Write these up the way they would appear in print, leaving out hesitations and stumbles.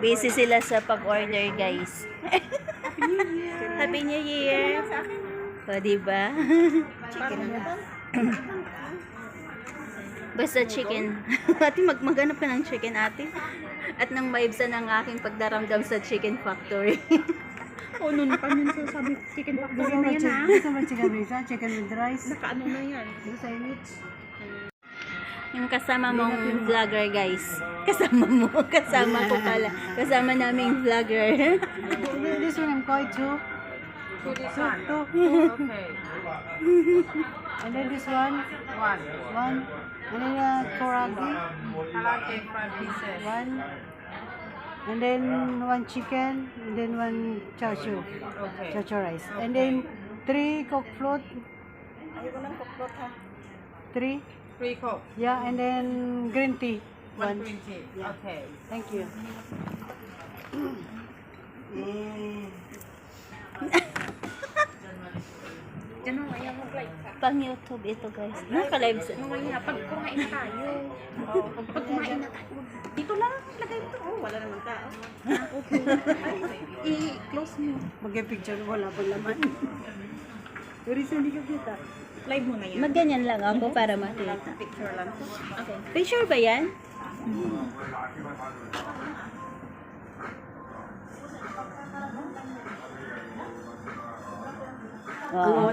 Busy sila sa pag-order, guys. Happy New Year! O, diba? Basta chicken. Ate, maghanap ka ng chicken, ate. At nang maibsan ang aking pagdaramdam sa Chicken Factory. O, noon pa minsan sabi, chicken factory na yan, ha? Gusto mo chicken risa, chicken with rice. Nakaano na yan. Gusto sandwich. Yung kasama mong vlogger, guys. Kasama mo. Kasama ko pala. Kasama naming vlogger. This one I'm quite too. Two. Okay. And then this one. One. And then koragi. Kalate, 5 pieces. One. And then one chicken. And then one chashu. Okay. Chacho rice. And then 3 coke float. Ayoko ng kuklot, ha. 3. 3 Coke. Yeah, and then green tea. 1. 120. Yeah. Okay. Thank you. Diyan mo, kaya mag-live ka. Pang YouTube ito, guys. Naka-live sa... Mamaya, pag kumain na tayo. Pag kumain na tayo. Dito lang, lagay mo to. Oh, wala naman tao. Okay. I-close mo. Mag-picture, wala pang laman. Pero isa hindi ka kita. Live mo na yan. Magganyan lang ako para makita. Picture lang to. Okay. Picture ba yan? Wow.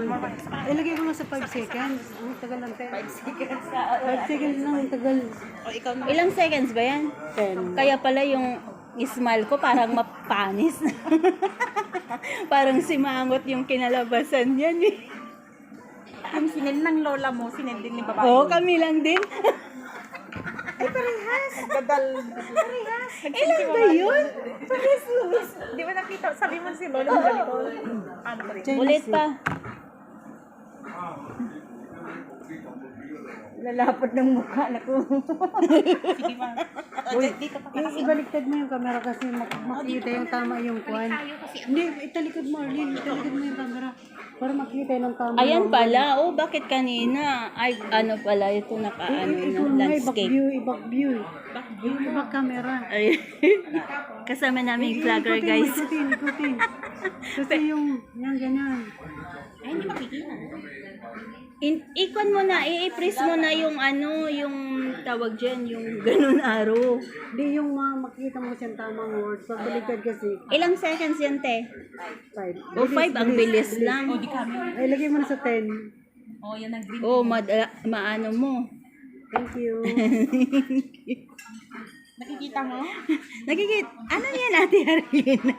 Ilagay ko lang sa 5 seconds. Ang tagal lang tayo. 5 seconds. 5 seconds lang, ang tagal. O, ikaw na. Ilang seconds ba yan? 10. Kaya pala yung smile ko parang mapanis. Parang simangot yung kinalabasan yan eh. Yung sinend ng lola mo, sinend din ni babae. Oo, kami lang din. Ay, parehas. Gadal. Parehas. Ilan ba yun? Jesus. Di ba nakita? Sabi mo si lola mo ganito. Ano pa rin? Ulit pa. Lalapot ng mukha na ko. Sige ba? Uy, Dito pa. ibaliktad mo yung camera kasi makita yung tama yung kwan. Hindi, italikod mo, Arlene. Italikod mo yung camera. Para makita yung tama. Ayan pala. Oh, bakit kanina? Ay, ano pala. Ito nakaano na landscape. Back view. Back camera. Ay. Kasama namin vlogger, guys. Ikutin. Kasi yung, yan, ganyan. Ay, hindi makikita. Ikon mo na, i-press mo na yung ano, yung tawag dyan, yung ganun araw. Hindi yung makikita mo siyang tamang words. Pag baligtad kasi, Ilang seconds yan, te? 5. O, 5, ang bilis lang. O, di kami. Ay, lagay mo na sa 10. O, yan ang green. Oh, maano mo. Thank you. Nakikita mo? Nakikita, ano yan, Ate Arlene?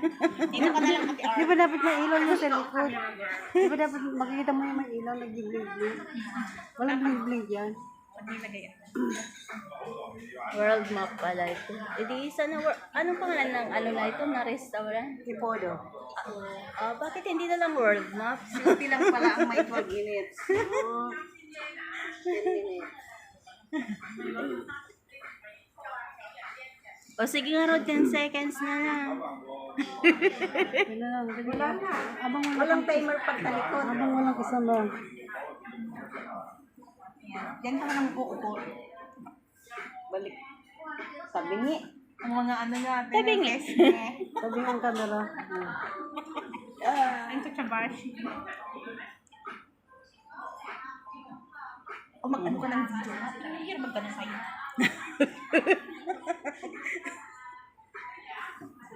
Dito ka na lang, Ate Di ba dapat may ilaw mo sa likod? Di ba dapat makikita mo yung may ilaw, nag-blink-blink? Walang blink-blink yan. World map pala ito. E di isa na, anong pangalan ng ano na ito, na restaurant? Ipodo. Bakit hindi na lang world map? Silpi lang pala ang may 12 minutes. Oo. 10 minutes. O sige nga raw, 10 seconds na lang. Wala lang. Wala na. Walang timer pagtalikod. Abang walang kasama. Yan ka lang uupo. Balik. Tabingi. Ang mga ano natin. Tabingi. Sabi ang camera. Ang tachabashi. O mag-ano ka ng video. Hirap magtanong sa'yo.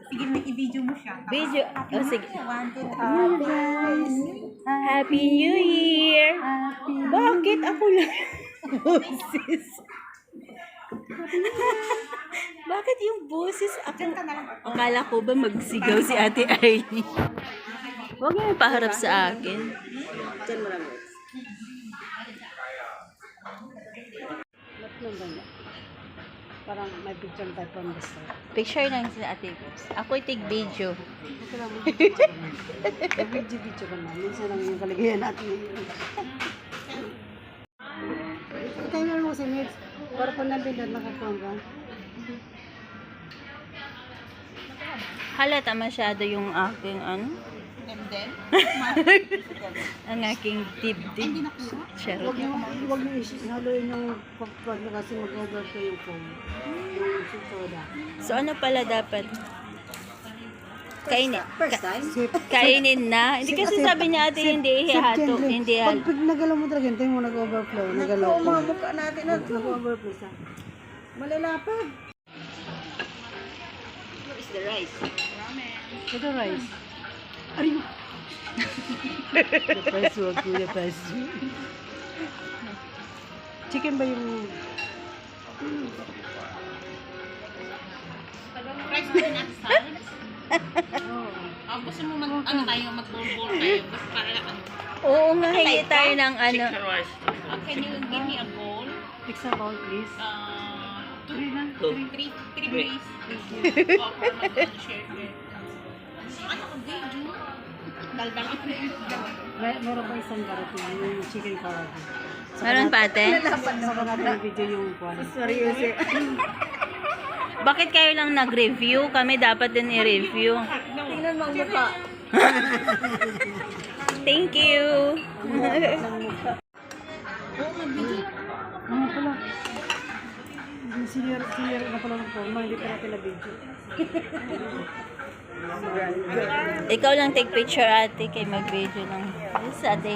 Sige, may i-video mo siya. Video. O sige. 1, 2, 3. Happy New Year! Happy. Bakit ako lang? Boses. Bakit yung boses? Akala ko ba magsigaw si Ate Arnie? Huwag niyo paharap sa akin. Diyan mo lang. Lahat ng ganda. Parang may picture tayo from the start. Picture lang si Ate Books. Ako'y tig-video. Ito lang mo. Video ka na. Minsan lang yung kaligayan natin. Timer mo si Mitch. Para po natin na nakakuha ka. Halata masyado yung aking ano. din? Ang aking dibdib. Charot. Huwag niyo haluin yung pagpag na kasi mag-overflow yung foam. Yung soda. So ano pala dapat? Kainin. First time? Kainin na. Hindi kasi sabi niya ate hindi ihato. Hindi Pag ihato. nagalaw mo talaga, hintayin mo nag-overflow. Nagalaw ko. Mga mukha natin na nag-overflow siya. Malalapad. Where is the rice? Ito rice. Ariyo. The price wag ko, the price. Chicken ba yung... Rice natin at salads. Gusto mo ano tayo, mag-bowl tayo. Gusto para lang ano. Oo nga, hingi tayo ng ano. Can you give me a bowl? Extra bowl, please. Three please. For mag-share. Ano ko, video? Daldal. Meron pa isang karating, yung chicken karating. Meron pa ate? Saka natin yung video yung kwan. Bakit kayo lang nag-review? Kami dapat din i-review. Tingnan mo ang mukha. Thank you. Ano pala? Senior na pala ng forma, hindi pa natin na-video. Ikaw lang take picture ate kay mag-video ng yes, ate.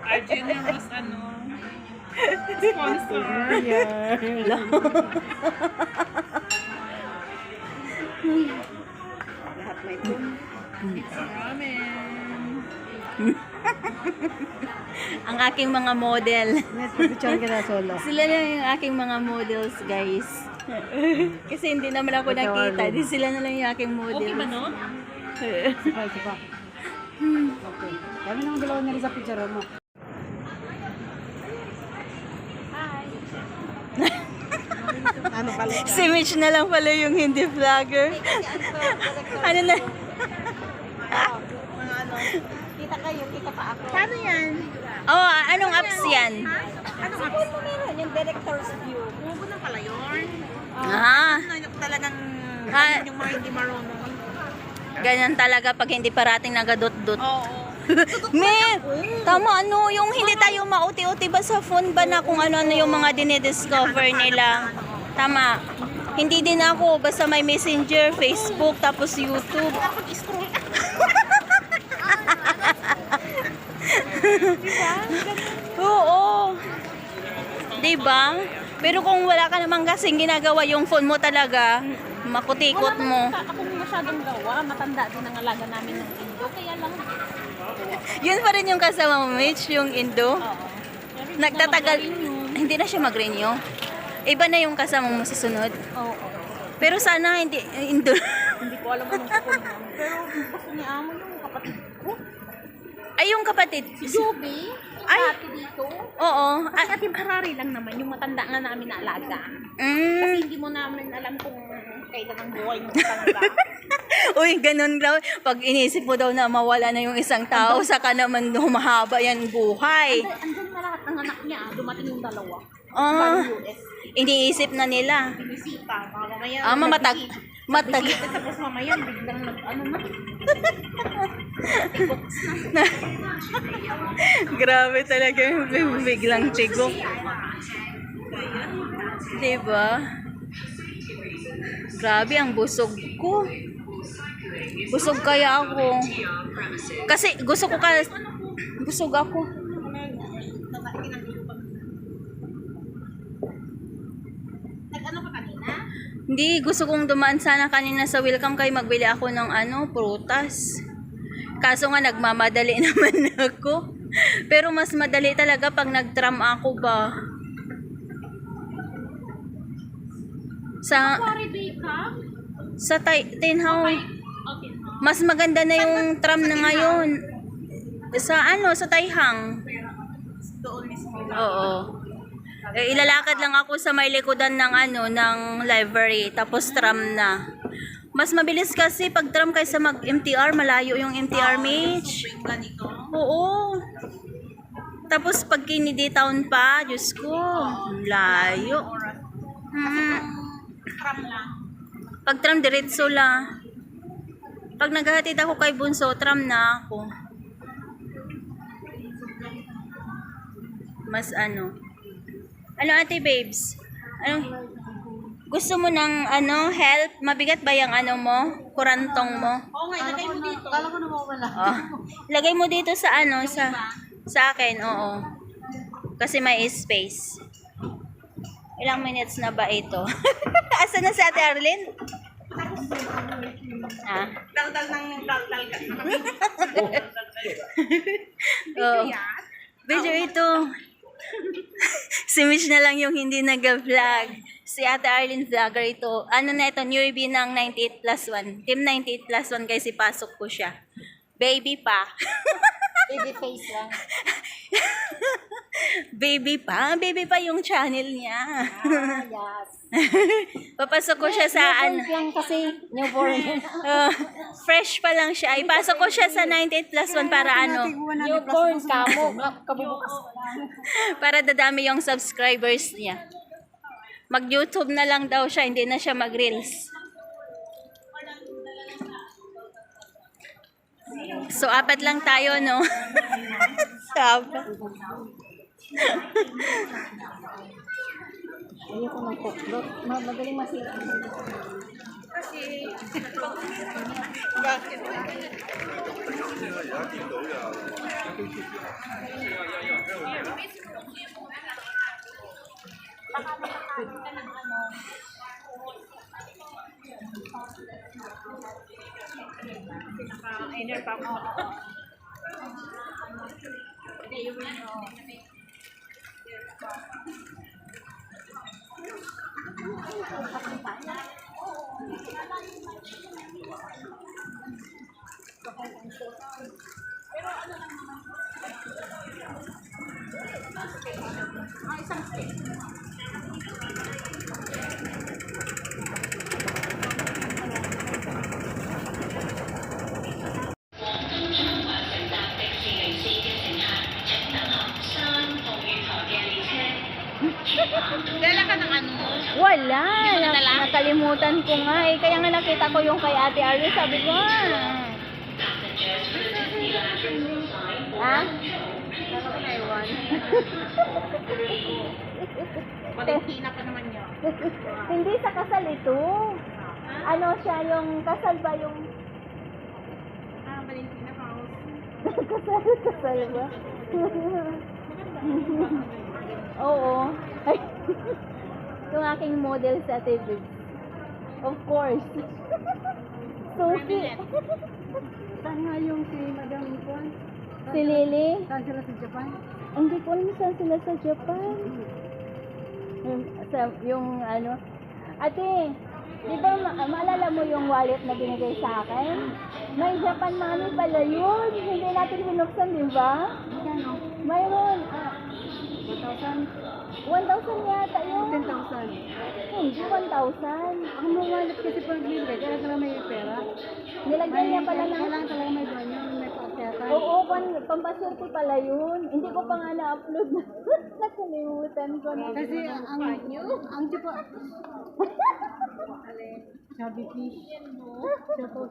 Arjun na mas ano. Sponsor. Lahat may tune. Ang aking mga model. Net, picture ka na solo. Sila na yung aking mga models, guys. Kasi hindi naman ako nakita. Di sila na lang yung aking models. Okay ba no? Sipa. Okay. Kami naman dalawa na rin sa picture mo. Ano pala? Si Mitch na lang pala yung hindi vlogger. Ano na? Kita kayo, kita pa ako. Paano yan? Oh, anong apps yan? Ano ka? Ano meron? Yung director's view. Huwag na pala yun. Ano talagang yung mga hindi marunong. Ganyan talaga pag hindi parating nagadot-dot. Oo. Me, tama ano, yung hindi tayo mauti-uti ba sa phone ba na kung ano-ano yung mga dinidiscover nila. Tama. Hindi din ako, basta may Messenger, Facebook, tapos YouTube. Pag-scroll ka. Oo. Diba? Pero kung wala ka naman kasing ginagawa yung phone mo talaga, makutikot mo. Ako masyadong gawa. Matanda din ang alaga namin ng Indo. Kaya lang. Yun pa rin yung kasama mo, Mitch, yung Indo. Oo. Nagtatagal. Hindi na siya mag-renew. Iba na yung kasama mo sa sunod. Oo. Pero sana hindi Indo. Hindi ko alam anong kukunin mo. Pero gusto niya amo yung kapatid ko. Ay, yung kapatid. Si Joby. Ay. Dati dito. Oo. At temporary lang naman. Yung matanda nga namin na alaga. Mm. Kasi hindi mo namin alam kung kailan ang buhay ng matanda. Uy, ganun daw. Pag inisip mo daw na mawala na yung isang tao, saka naman humahaba yan buhay. Andun na lahat ng anak niya. Dumating yung dalawa. Ah, Galing US. iniisip na nila. Binisita. Mamaya. Matag. Tapos mamaya biglang ano na. Grabe talaga yung biglang tigok. Diba? Grabe, ang busog ko. Busog kaya ako. Kasi busog ako. Nag-ano ka kanina? Hindi, gusto kong dumaan sana kanina sa welcome kay magbili ako ng prutas. Kaso nga nagmamadali naman ako. Pero mas madali talaga pag nag-tram ako ba. Sa Tinhaw. Okay. Mas maganda na yung tram na ngayon. Sa Taihang. Doon mismo. Oo. Ilalakad lang ako sa may likodan ng library, tapos tram na. Mas mabilis kasi pag tram kaysa mag-MTR, malayo yung MTR, Mitch. Ganito. Oo. Tapos pag Kennedy Town pa, Diyos ko, layo. Tram lang. Pag tram, diretso lang. Pag naghahatid ako kay Bunso, tram na ako. Mas ano. Ano ate babes? Ano? Gusto mo ng ano, help? Mabigat ba yung ano mo? Kurantong mo? Oo nga, ilagay mo dito. Kala ko na mawala. Oh. Lagay mo dito sa ano, sa akin, oo. Kasi may space. Ilang minutes na ba ito? Asa na si Ate Arlene? Ah. Daldal ng daldal ka. Oh. Video ito. Si Mitch na lang yung hindi nag-vlog. Si Ate Arlene vlogger ito. Ano na ito, newbie ng 98+1. Team 98+1 kasi pasok ko siya. Baby pa. Baby face lang. Baby pa yung channel niya. Yes. Papasok ko siya sa ano. Lang kasi newborn. Fresh pa lang siya. Ipasok ko siya sa 98+1 para ano. Newborn ka mo. Kabubukas. Para dadami yung subscribers niya. Mag-YouTube na lang daw siya, hindi na siya mag-reels. So, 4 lang tayo, no? Sabi. Ayoko ng cookbook. Magaling masira. Dala ka ng ano mo? Wala. Nakalimutan ko nga eh. Kaya nga nakita ko yung kay Ate Arlene. Sabi ko Ha? Valentina pa naman yun. Hindi sa kasal ito. Ano siya, yung kasal ba yung... Valentina House. kasal ba? Oo. Ay, yung aking model sa TV. Of course. Suki. Saan nga yung si Madam Kwan? Si Lily. Saan sila sa Japan? Hindi ko alam saan sila sa Japan. Yung ano. Ate, di ba maalala mo yung wallet na binigay sa akin? May Japan money pala yun. Hindi natin binuksan, di ba? Magkano? Mayroon. 1,000? 1,000 yata yun. 10,000. Hindi, 1,000. Ako may wallet kasi pag binigay, kaya talaga may pera. Nilagyan niya pala ng... Kailangan talaga may banyo, may pakyatan. Oo, pampaswerte pala yun. Hindi ko pa nga na-upload. Nakalimutan ko na. Kasi ang tipo, Chubby fish. Siya po.